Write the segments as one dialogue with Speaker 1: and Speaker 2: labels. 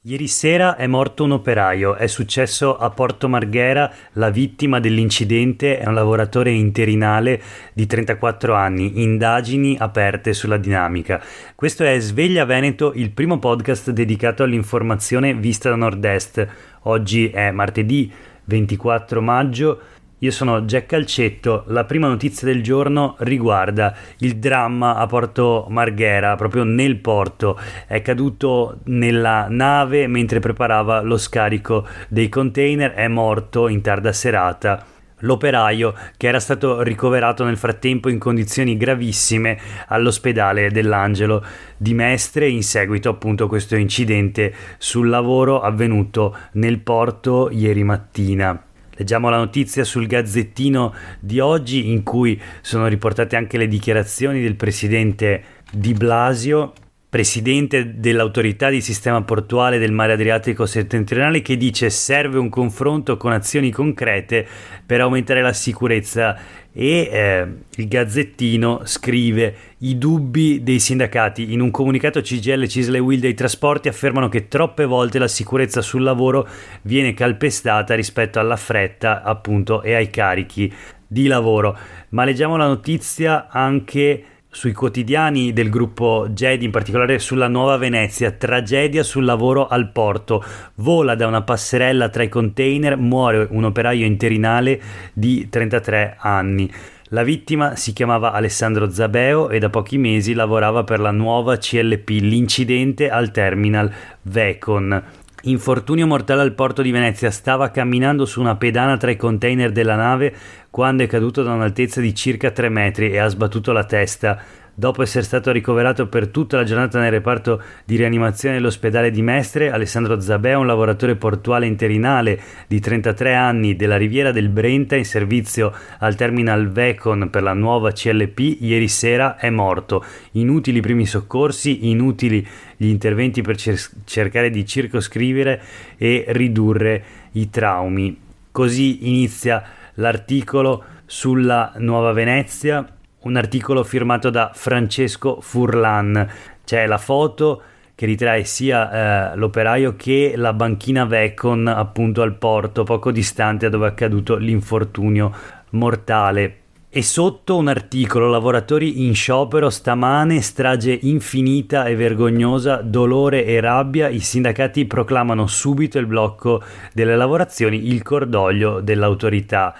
Speaker 1: Ieri sera è morto un operaio, è successo a Porto Marghera, la vittima dell'incidente è un lavoratore interinale di 34 anni, indagini aperte sulla dinamica. Questo è Sveglia Veneto, il primo podcast dedicato all'informazione vista da Nord-Est. Oggi è martedì 24 maggio. Io sono Jack Calcetto. La prima notizia del giorno riguarda il dramma a Porto Marghera, proprio nel porto. È caduto nella nave mentre preparava lo scarico dei container, è morto in tarda serata l'operaio, che era stato ricoverato nel frattempo in condizioni gravissime all'ospedale dell'Angelo di Mestre in seguito appunto a questo incidente sul lavoro avvenuto nel porto ieri mattina. Leggiamo la notizia sul Gazzettino di oggi, in cui sono riportate anche le dichiarazioni del presidente Di Blasio, presidente dell'autorità di sistema portuale del mare Adriatico settentrionale, che dice: serve un confronto con azioni concrete per aumentare la sicurezza. E il Gazzettino scrive: i dubbi dei sindacati. In un comunicato CGIL, CISL e UIL dei trasporti affermano che troppe volte la sicurezza sul lavoro viene calpestata rispetto alla fretta appunto e ai carichi di lavoro. Ma leggiamo la notizia anche sui quotidiani del gruppo GEDI, in particolare sulla Nuova Venezia. Tragedia sul lavoro al porto, vola da una passerella tra i container, muore un operaio interinale di 33 anni. La vittima si chiamava Alessandro Zabeo e da pochi mesi lavorava per la nuova CLP. L'incidente al terminal Vecon. Infortunio mortale al porto di Venezia, stava camminando su una pedana tra i container della nave quando è caduto da un'altezza di circa 3 metri e ha sbattuto la testa. Dopo essere stato ricoverato per tutta la giornata nel reparto di rianimazione dell'ospedale di Mestre, Alessandro Zabeo, un lavoratore portuale interinale di 33 anni della Riviera del Brenta in servizio al terminal Vecon per la nuova CLP, ieri sera è morto. Inutili i primi soccorsi, inutili gli interventi per cercare di circoscrivere e ridurre i traumi. Così inizia l'articolo sulla Nuova Venezia, un articolo firmato da Francesco Furlan. C'è la foto che ritrae sia l'operaio che la banchina Vecon appunto al porto, poco distante da dove è accaduto l'infortunio mortale. E sotto un articolo: lavoratori in sciopero stamane, strage infinita e vergognosa, dolore e rabbia, i sindacati proclamano subito il blocco delle lavorazioni, il cordoglio dell'autorità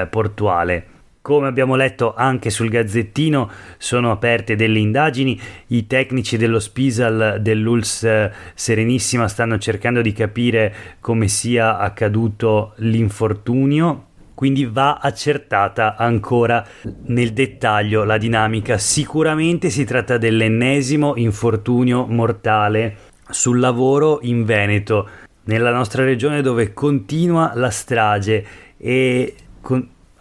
Speaker 1: portuale. Come abbiamo letto anche sul Gazzettino, sono aperte delle indagini, i tecnici dello Spisal dell'ULSS Serenissima stanno cercando di capire come sia accaduto l'infortunio. Quindi va accertata ancora nel dettaglio la dinamica. Sicuramente si tratta dell'ennesimo infortunio mortale sul lavoro in Veneto, nella nostra regione, dove continua la strage. E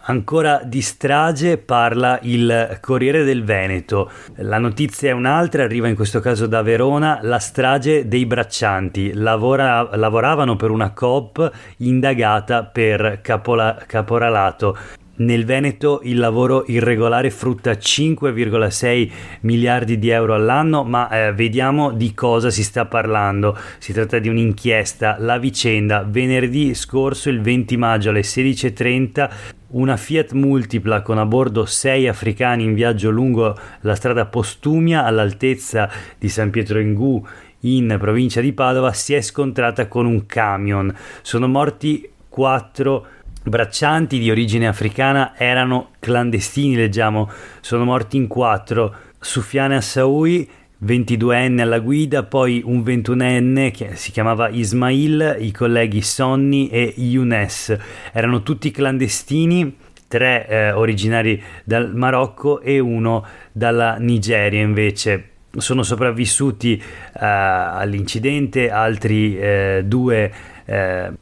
Speaker 1: ancora di strage parla il Corriere del Veneto. La notizia è un'altra, arriva in questo caso da Verona: la strage dei braccianti. Lavoravano per una Coop indagata per caporalato. Nel Veneto il lavoro irregolare frutta 5,6 miliardi di euro all'anno, ma vediamo di cosa si sta parlando. Si tratta di un'inchiesta. La vicenda: venerdì scorso, il 20 maggio alle 16:30, una Fiat Multipla con a bordo 6 africani in viaggio lungo la strada Postumia all'altezza di San Pietro in Gu in provincia di Padova si è scontrata con un camion. Sono morti 4 braccianti di origine africana, erano clandestini, leggiamo. Sono morti in 4: Soufiane Assaoui, 22enne alla guida, poi un 21enne che si chiamava Ismail, i colleghi Sonny e Younes. Erano tutti clandestini, 3 originari dal Marocco e 1 dalla Nigeria invece. Sono sopravvissuti all'incidente altri 2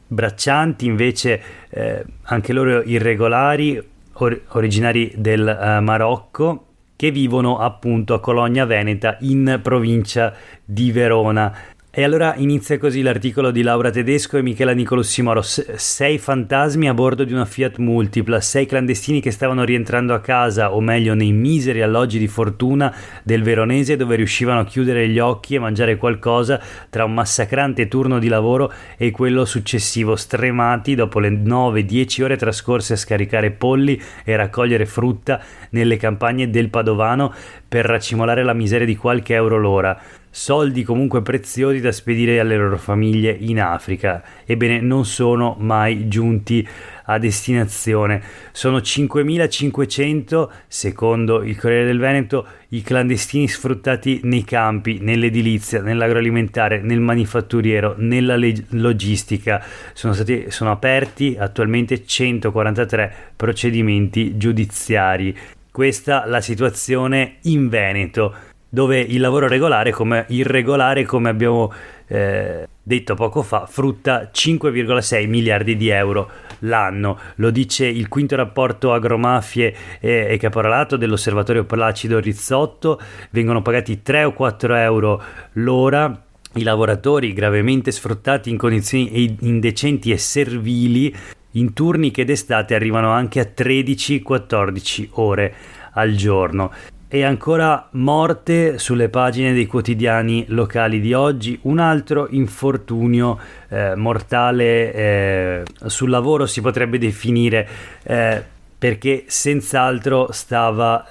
Speaker 1: braccianti invece, anche loro irregolari, originari del Marocco, che vivono appunto a Cologna Veneta in provincia di Verona. E allora inizia così l'articolo di Laura Tedesco e Michela Nicolussimoro. 6 fantasmi a bordo di una Fiat Multipla, 6 clandestini che stavano rientrando a casa, o meglio nei miseri alloggi di fortuna del Veronese, dove riuscivano a chiudere gli occhi e mangiare qualcosa tra un massacrante turno di lavoro e quello successivo, stremati dopo le 9-10 ore trascorse a scaricare polli e raccogliere frutta nelle campagne del Padovano per racimolare la miseria di qualche euro l'ora. Soldi comunque preziosi da spedire alle loro famiglie in Africa. Ebbene, non sono mai giunti a destinazione. Sono 5.500, secondo il Corriere del Veneto, i clandestini sfruttati nei campi, nell'edilizia, nell'agroalimentare, nel manifatturiero, nella logistica. Sono aperti attualmente 143 procedimenti giudiziari. Questa la situazione in Veneto, dove il lavoro regolare come irregolare, come abbiamo detto poco fa, frutta 5,6 miliardi di euro l'anno. Lo dice il quinto rapporto agromafie e caporalato dell'osservatorio Placido Rizzotto. Vengono pagati 3 o 4 euro l'ora i lavoratori gravemente sfruttati in condizioni indecenti e servili, in turni che d'estate arrivano anche a 13-14 ore al giorno. E ancora morte sulle pagine dei quotidiani locali di oggi, un altro infortunio mortale sul lavoro si potrebbe definire, perché senz'altro stava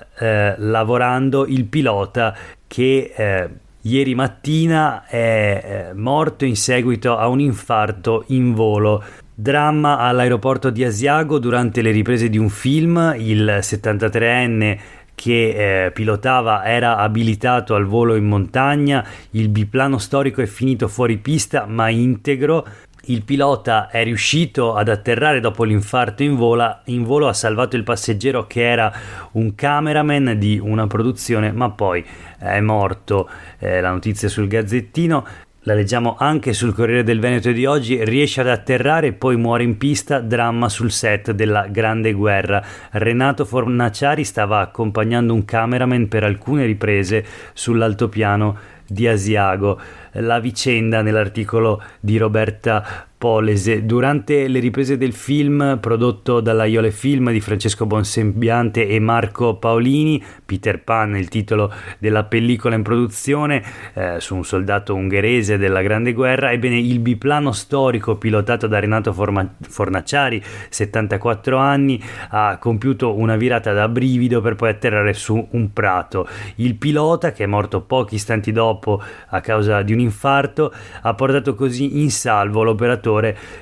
Speaker 1: lavorando il pilota che ieri mattina è morto in seguito a un infarto in volo. Dramma all'aeroporto di Asiago durante le riprese di un film. Il 73enne che pilotava era abilitato al volo in montagna, il biplano storico è finito fuori pista ma integro. Il pilota è riuscito ad atterrare dopo l'infarto in volo, ha salvato il passeggero che era un cameraman di una produzione, ma poi è morto. La notizia sul Gazzettino. La leggiamo anche sul Corriere del Veneto di oggi. Riesce ad atterrare e poi muore in pista, dramma sul set della Grande Guerra. Renato Fornaciari stava accompagnando un cameraman per alcune riprese sull'altopiano di Asiago. La vicenda nell'articolo di Roberta Polese. Durante le riprese del film prodotto dalla Iole Film di Francesco Bonsembiante e Marco Paolini, Peter Pan, il titolo della pellicola in produzione, su un soldato ungherese della Grande Guerra, ebbene il biplano storico pilotato da Renato Fornaciari, 74 anni, ha compiuto una virata da brivido per poi atterrare su un prato. Il pilota, che è morto pochi istanti dopo a causa di un infarto, ha portato così in salvo l'operatore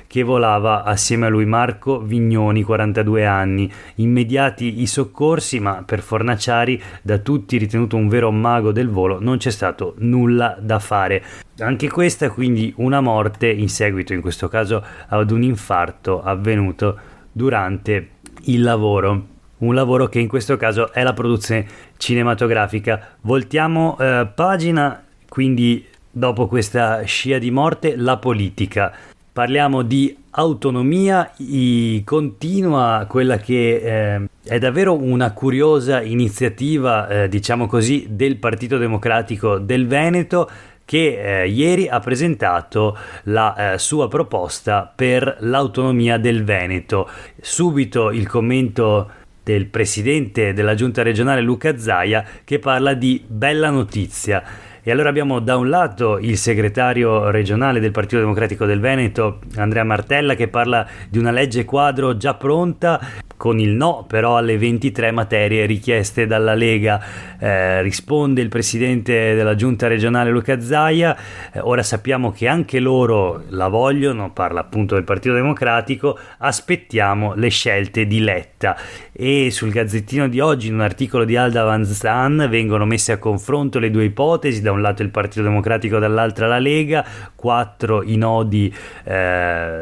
Speaker 1: che volava assieme a lui, Marco Vignoni, 42 anni. Immediati i soccorsi, ma per Fornaciari, da tutti ritenuto un vero mago del volo, non c'è stato nulla da fare. Anche questa quindi una morte in seguito, in questo caso, ad un infarto avvenuto durante il lavoro. Un lavoro che in questo caso è la produzione cinematografica. Voltiamo pagina, quindi dopo questa scia di morte, la politica. Parliamo di autonomia, continua quella che è davvero una curiosa iniziativa, diciamo così, del Partito Democratico del Veneto, che ieri ha presentato la sua proposta per l'autonomia del Veneto. Subito il commento del presidente della giunta regionale Luca Zaia, che parla di bella notizia. E allora abbiamo da un lato il segretario regionale del Partito Democratico del Veneto, Andrea Martella, che parla di una legge quadro già pronta, con il no però alle 23 materie richieste dalla Lega. Risponde il presidente della giunta regionale Luca Zaia. Ora sappiamo che anche loro la vogliono, parla appunto del Partito Democratico, aspettiamo le scelte di Letta. E sul Gazzettino di oggi, in un articolo di Alda Vanzan, vengono messe a confronto le due ipotesi: da un lato il Partito Democratico, dall'altra la Lega. 4 i nodi,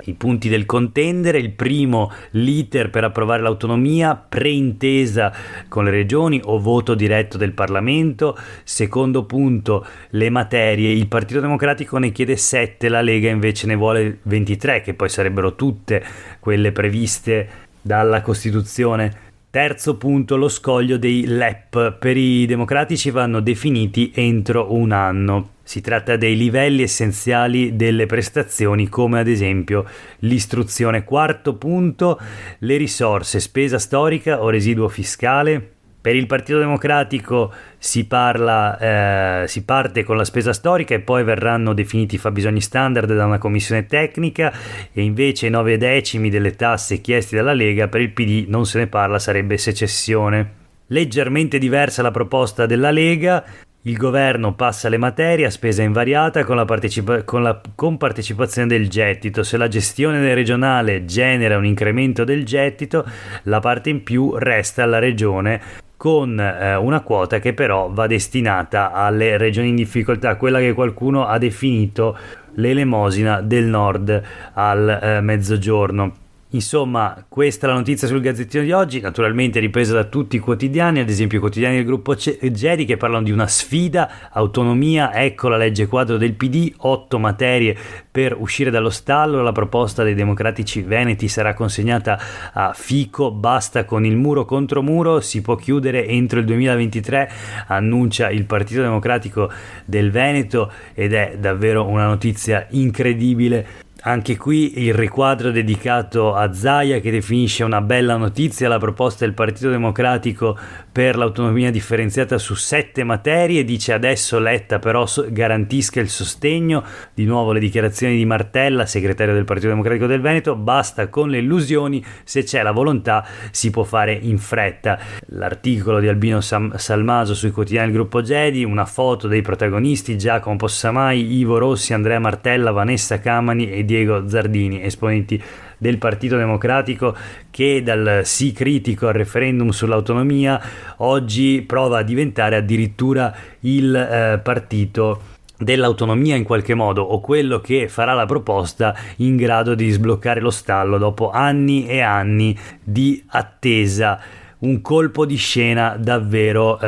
Speaker 1: i punti del contendere. Il primo, l'iter per approvare l'autonomia, preintesa con le regioni o voto diretto del Parlamento. Secondo punto, le materie. Il Partito Democratico ne chiede 7, la Lega invece ne vuole 23, che poi sarebbero tutte quelle previste dalla Costituzione. Terzo punto, lo scoglio dei LEP. Per i democratici vanno definiti entro un anno. Si tratta dei livelli essenziali delle prestazioni, come ad esempio l'istruzione. Quarto punto, le risorse, spesa storica o residuo fiscale. Per il Partito Democratico si parte con la spesa storica e poi verranno definiti i fabbisogni standard da una commissione tecnica, e invece i 9 decimi delle tasse chiesti dalla Lega per il PD non se ne parla, sarebbe secessione. Leggermente diversa la proposta della Lega. Il governo passa le materie a spesa invariata con la compartecipazione del gettito. Se la gestione del regionale genera un incremento del gettito, la parte in più resta alla regione, con una quota che però va destinata alle regioni in difficoltà, quella che qualcuno ha definito l'elemosina del nord al mezzogiorno. Insomma, questa è la notizia sul Gazzettino di oggi, naturalmente ripresa da tutti i quotidiani, ad esempio i quotidiani del gruppo Gedi, che parlano di una sfida, autonomia, ecco la legge quadro del PD, 8 materie per uscire dallo stallo, la proposta dei democratici veneti sarà consegnata a Fico, basta con il muro contro muro, si può chiudere entro il 2023, annuncia il Partito Democratico del Veneto, ed è davvero una notizia incredibile. Anche qui il riquadro dedicato a Zaia, che definisce una bella notizia la proposta del Partito Democratico per l'autonomia differenziata su 7 materie. Dice adesso Letta però garantisca il sostegno. Di nuovo le dichiarazioni di Martella, segretario del Partito Democratico del Veneto: basta con le illusioni, se c'è la volontà si può fare in fretta. L'articolo di Albino Salmaso sui quotidiani del gruppo Gedi, una foto dei protagonisti: Giacomo Possamai, Ivo Rossi, Andrea Martella, Vanessa Camani e Diego Zardini, esponenti del Partito Democratico, che dal sì critico al referendum sull'autonomia oggi prova a diventare addirittura il partito dell'autonomia in qualche modo, o quello che farà la proposta in grado di sbloccare lo stallo dopo anni e anni di attesa. Un colpo di scena davvero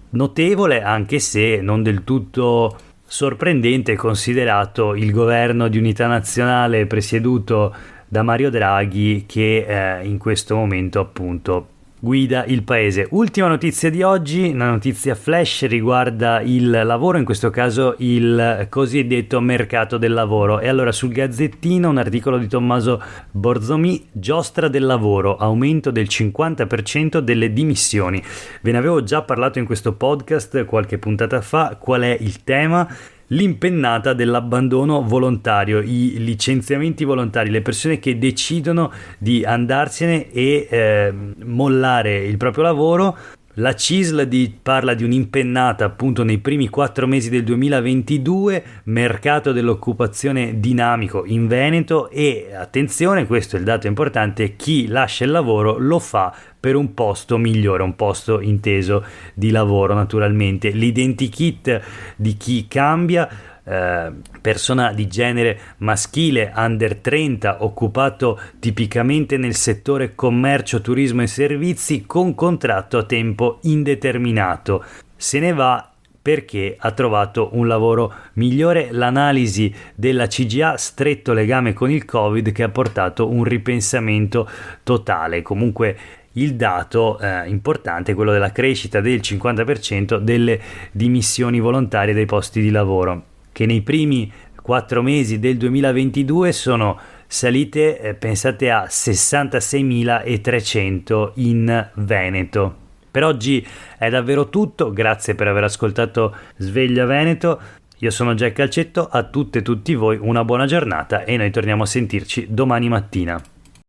Speaker 1: notevole, anche se non del tutto sorprendente, considerato il governo di unità nazionale presieduto da Mario Draghi, che in questo momento appunto guida il paese. Ultima notizia di oggi, una notizia flash, riguarda il lavoro, in questo caso il cosiddetto mercato del lavoro. E allora sul Gazzettino un articolo di Tommaso Borzomi: giostra del lavoro, aumento del 50% delle dimissioni. Ve ne avevo già parlato in questo podcast qualche puntata fa. Qual è il tema? L'impennata dell'abbandono volontario, i licenziamenti volontari, le persone che decidono di andarsene e mollare il proprio lavoro. La CISL parla di un'impennata appunto nei primi 4 mesi del 2022, mercato dell'occupazione dinamico in Veneto, e attenzione, questo è il dato importante: chi lascia il lavoro lo fa per un posto migliore, un posto inteso di lavoro naturalmente. L'identikit di chi cambia: persona di genere maschile, under 30, occupato tipicamente nel settore commercio, turismo e servizi, con contratto a tempo indeterminato. Se ne va perché ha trovato un lavoro migliore. L'analisi della CGA: stretto legame con il Covid che ha portato un ripensamento totale. Comunque il dato importante è quello della crescita del 50% delle dimissioni volontarie dai posti di lavoro, che nei primi 4 mesi del 2022 sono salite, pensate, a 66.300 in Veneto. Per oggi è davvero tutto, grazie per aver ascoltato Sveglia Veneto. Io sono Jack Calcetto, a tutte e tutti voi una buona giornata e noi torniamo a sentirci domani mattina.